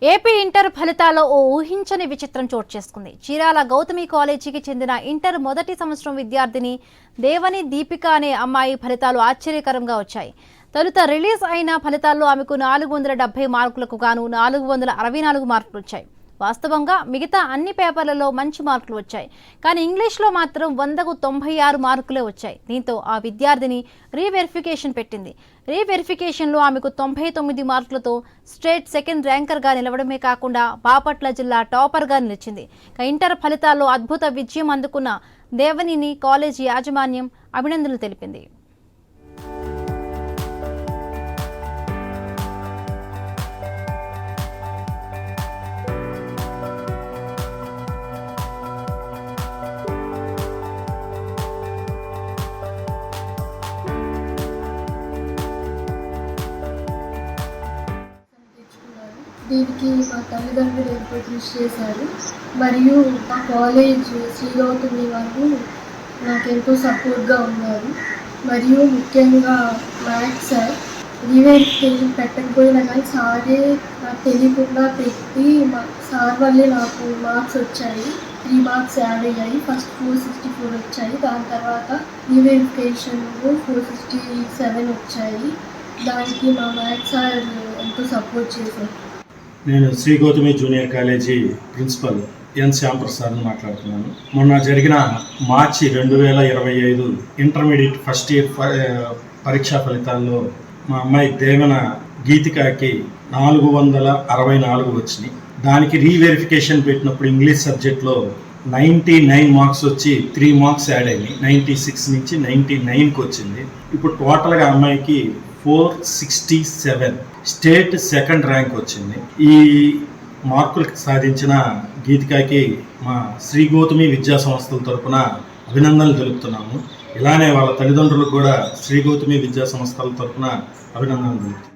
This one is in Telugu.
ఏపీ ఇంటర్ ఫలితాల్లో ఓ ఊహించని విచిత్రం చోటు చేసుకుంది. చీరాల గౌతమి కాలేజీకి చెందిన ఇంటర్ మొదటి సంవత్సరం విద్యార్థిని దేవని దీపిక అనే అమ్మాయి ఫలితాలు ఆశ్చర్యకరంగా వచ్చాయి. తొలుత రిలీజ్ అయిన ఫలితాల్లో ఆమెకు 470 మార్కులకు గాను 464 మార్కులు వచ్చాయి. వాస్తవంగా మిగతా అన్ని పేపర్లలో మంచి మార్కులు వచ్చాయి. కానీ ఇంగ్లీష్లో మాత్రం 100కు 96 మార్కులే వచ్చాయి. దీంతో ఆ విద్యార్థిని రీవెరిఫికేషన్ పెట్టింది. రీవెరిఫికేషన్లో ఆమెకు 99 మార్కులతో స్టేట్ సెకండ్ ర్యాంకర్గా నిలవడమే కాకుండా బాపట్ల జిల్లా టాపర్గా నిలిచింది. ఇంటర్ ఫలితాల్లో అద్భుత విజయం అందుకున్న దేవనిని కాలేజీ యాజమాన్యం అభినందనలు తెలిపింది. దీనికి మా తల్లిదండ్రులు ఎంతో కృషి చేశారు. మరియు మా కాలేజ్ శ్రీ గౌతమి వాళ్ళు నాకెంతో సపోర్ట్గా ఉన్నారు. మరియు ముఖ్యంగా మ్యాథ్స్ సార్ రీవెరిఫికేషన్ పెట్టకపోయినా కానీ సారే నాకు తెలియకుండా పెట్టి సార్ వల్లే నాకు మార్క్స్ వచ్చాయి. 3 మార్క్స్ యాడ్ అయ్యాయి. ఫస్ట్ 464 వచ్చాయి. దాని తర్వాత రీవెరిఫికేషన్లో 467 వచ్చాయి. దానికి మా మ్యాథ్స్ సార్ ఎంతో సపోర్ట్ చేశారు. నేను Sri Gautami junior college principal N శ్యాంప్రసాద్ని మాట్లాడుతున్నాను. మొన్న జరిగిన మార్చి 2025 ఇంటర్మీడియట్ ఫస్ట్ ఇయర్ పరీక్షా ఫలితాల్లో మా అమ్మాయి దేవన గీతికకి 464 వచ్చినాయి. దానికి రీవెరిఫికేషన్ పెట్టినప్పుడు ఇంగ్లీష్ సబ్జెక్ట్లో 99 మార్క్స్ వచ్చి 3 మార్క్స్ యాడ్ అయినాయి. 96 నుంచి 99కి వచ్చింది. ఇప్పుడు టోటల్గా అమ్మాయికి 467 స్టేట్ సెకండ్ ర్యాంక్ వచ్చింది. ఈ మార్కులు సాధించిన గీతికకి మా శ్రీ గౌతమి విద్యా సంస్థల తరపున అభినందనలు తెలుపుతున్నాము. ఇలానే వాళ్ళ తల్లిదండ్రులకు కూడా శ్రీ గౌతమి విద్యా సంస్థల తరపున అభినందనలు తెలుపుతున్నాము.